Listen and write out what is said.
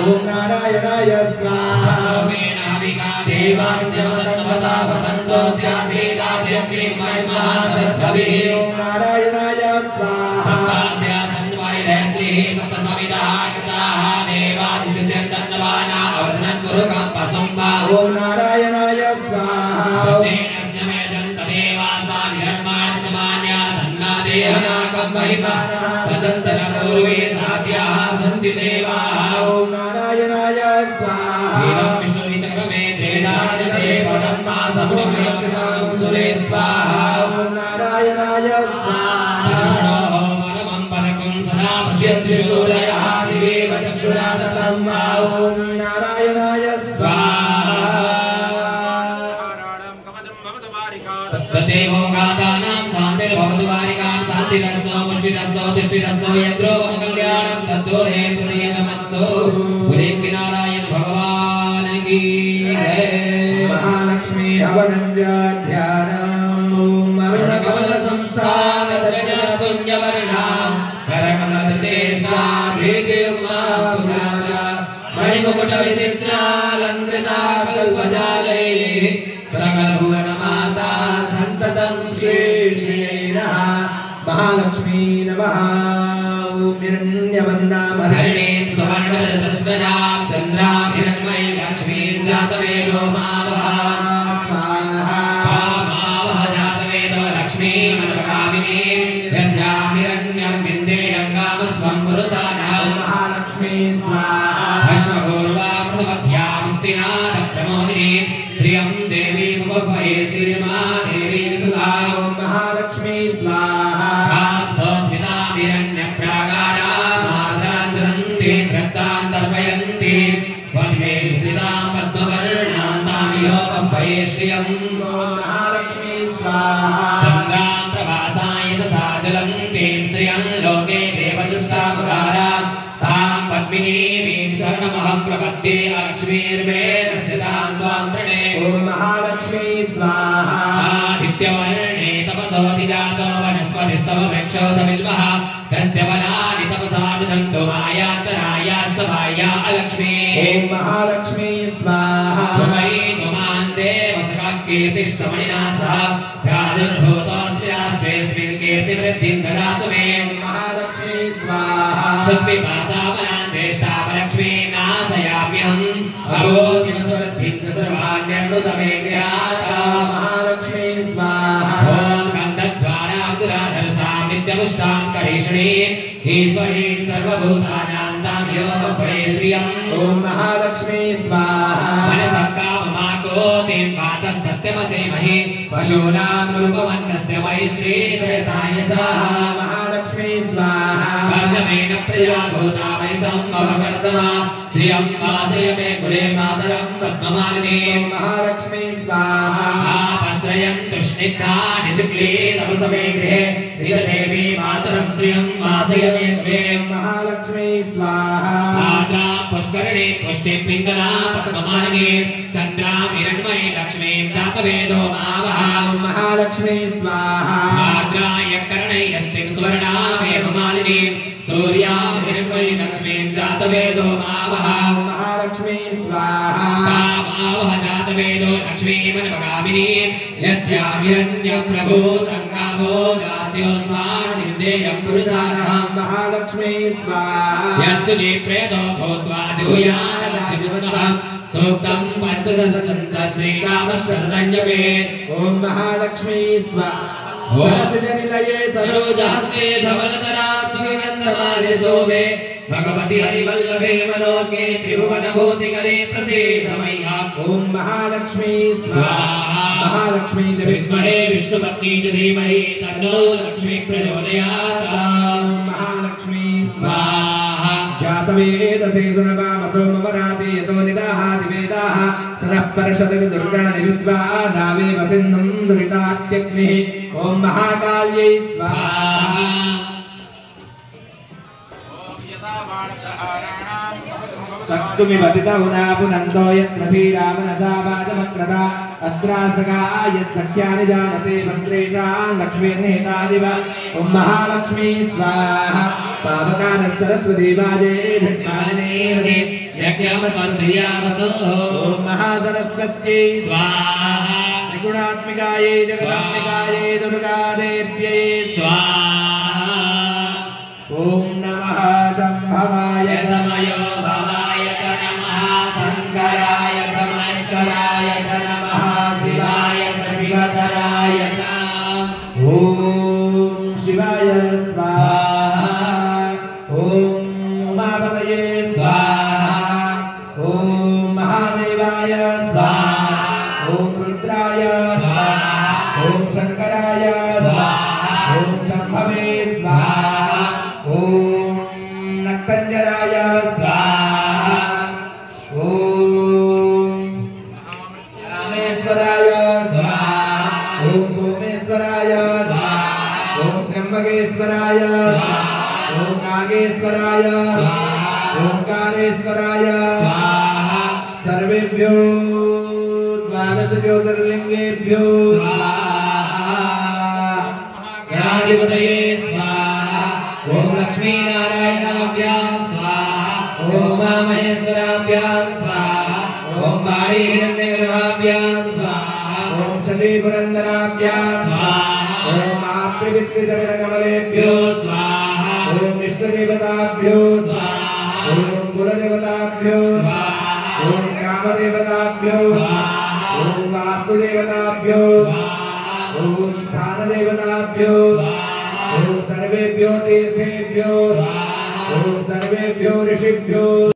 ओम नारायणाय स्वाहा ओम नारायणाय स्वाहा ओम नारायणाय स्वाहा ओम नारायणाय स्वाहा ओम नारायणाय तदेवो गातानां शान्तिर्भवतु वारिकां शान्तिरस्तो पुष्टिरस्तो तिष्ठिरस्तो यत्रो कल्याणं तत्तो हेतुर्यनमस्तो पुरीं नारायण भगवान की जय। महालक्ष्मी हवनं व्याध्यानम् ओम अरुणकमल संस्थान पुण्यवर्णां करकमलदेशा प्रीतिर्मा पुराजा मणिमुकुट विचित्रालङ्कृता कल्पजालैः सकलभुवनमाता संततं श्रीश्रीनः महालक्ष्मी नमः। ओम हिरण्यवन्दामहरिणे सुवर्णरजतस्वजां चन्द्रां हिरण्मयी लक्ष्मीं जातवेदो मावः स्वाहा मावः जातवेदो लक्ष्मीं मनोकामिनीं यस्यां हिरण्यं विन्देयं कामस्वं पुरुषाणां महालक्ष्मी स्वाहा भस्मपूर्वा प्रथमभ्यां स्थिनादप्रमोदिनी श्रियं देवी मुपभये श्रीमा देवी सुधा ओम महालक्ष्मी स्वाहा स्मितां हिरण्यप्राकारा मात्राञ्जलन्ति वृत्तां तर्पयन्ति वन्मे स्थितां पद्मवर्णां तामियोपभये श्रियं महालक्ष्मी स्वाहा चन्द्रां प्रभासाय ससाजलन्तीं श्रियं लोके देवदुष्टामुरारा तां पद्मिनीं शरणमहं प्रपद्ये लक्ष्मीर्मे नश्यतां त्वां प्रणे ओम महालक्ष्मी स्वाहा आदित्यवर्णे तपसोऽधिजातो वनस्पतिस्तव वृक्षोऽधविल्वः तस्य वनानि तपसा विदन्तो मायान्तराया सभाया अलक्ष्मी ॐ महालक्ष्मी स्वाहा कीर्तिश्रमणिना सह प्रादुर्भूतोऽस्मिन् कीर्तिवृद्धिं ददातु मे महालक्ष्मी स्वाहा सुत्पिपासामनान्देष्टापलक्ष्मी नाशयाम्यहम् भगवतीमसुवृद्धिं च सर्वाण्यमृतमे गृहाता महालक्ष्मी स्वाहा ॐ गन्धद्वाराब्दुराधरसां नित्यमुष्टां करीषणी ईश्वरी सर्वभूतानां तां योगफले श्रियम् ॐ महालक्ष्मी स्वाहा मनसक्काममाकोतिं वाचः सत्यमसेमहि पशूनां रूपमन्नस्य वै श्रीश्वेताय स्वाहा महालक्ष्मी स्वाहा कर्दमेन प्रजा भूता वै सम्भवकर्तमा श्रियं वासय मे कुले मातरं पद्ममालिनीं महालक्ष्मी स्वाहा आपश्रयं तुष्णिग्धानि शुक्ली तपसमे गृहे निजदेवी मातरं श्रियं वासय मे कुले महालक्ष्मी स्वाहा आद्रा पुष्करणे पुष्टिं पिङ्गला पद्ममालिनी चन्द्रां हिरण्मयी लक्ष्मीं जातवेदो मावः महालक्ष्मी स्वाहा आद्राय कर्णैरष्टिं सुवर्णामेव मालिनी सूर्यां हिरण्मयी लक्ष्मीं जातवेदो मावः महालक्ष्मी स्वाहा कामावः जातवेदो लक्ष्मीमनवगामिनी यस्यां हिरण्यप्रभूतं कामो दास्योऽस्मान्निर्देयं पुरुषाणां महालक्ष्मी स्वाहा यस्तु जीप्रेतो भूत्वा जूयानः सूक्तं पञ्चदशं श्रीकामश्रतञ्जपे ॐ महालक्ष्मी स्वाहा सरसिजनिलये सरोजहस्ते धवलतरा श्रीगन्धमाले शोभे भगवति हरिवल्लभे मनोके त्रिभुवनभूतिकरे प्रसीद मय्या ॐ महालक्ष्मी स्वाहा महालक्ष्मी विद्महे विष्णुपत्नी च धीमहि तन्नो लक्ष्मी प्रचोदयात् महालक्ष्मी स्वाहा जातवेदसे सुनवामसो ममराति यतो निदाहाति वेदाः सदः पर्षदति दुर्गाणि विश्वा नावेव सिन्धुं दुरितात्यग्निः ॐ महाकाल्यै स्वाहा शक्तुमिवतिता उदा पुनन्तो यत्र धीरामनसा वाजमक्रदा अत्रासकाय सख्यानि जानते भद्रेषां लक्ष्मीर्निहितादिव ॐ महालक्ष्मी स्वाहा पावकानः सरस्वती वाजे भिट्टानिने यज्ञमस्वस्त्रियावसो ॐ महासरस्वत्यै स्वाहा त्रिगुणात्मिकायै जगदात्मिकायै दुर्गादेव्यै स्वाहा ॐ नमः शम्भवाय यतमयो भवाय च नमः शङ्कराय च महेश्वराय च नमः शिवाय च शिवतराय च ॐ शिवाय स्वाहा ॐ उमापतये स्वाहा ॐ महादेवाय स्वाहा ॐ रुद्राय स्वाहा ॐ शङ्कराय स्वाहा ॐ शम्भवे स्वाहा ॐ नक्तञ्जराय स्वाहा ॐ रामेश्वराय स्वाहा ॐ सोमेश्वराय स्वाहा ॐ त्र्यम्बकेश्वराय स्वाहा ॐ नागेश्वराय स्वाहा ओंकारेश्वराय स्वाहा सर्वेभ्यो द्वादश ज्योतिर्लिंगेभ्यो स्वाहा गणाधिपतये स्वाहा ओम लक्ष्मी नारायणाभ्यां स्वाहा ओम उमामहेश्वराभ्यां स्वाहा ओम वाणी हिरण्यगर्भाभ्यां स्वाहा ओम शली पुरंदराभ्यां स्वाहा ओम मातृपितृचरणकमलेभ्यो स्वाहा ओम इष्टदेवताभ्यो स्वाहा ओम कुलदेवताभ्यो स्वाहा ओम ग्रामदेवताभ्यो स्वाहा ओम वास्तुदेवताभ्यो स्वाहा ओम स्थानदेवताभ्यो स्वाहा ओम सर्वेभ्यो तीर्थेभ्यो स्वाहा ओम सर्वेभ्यो ऋषिभ्यो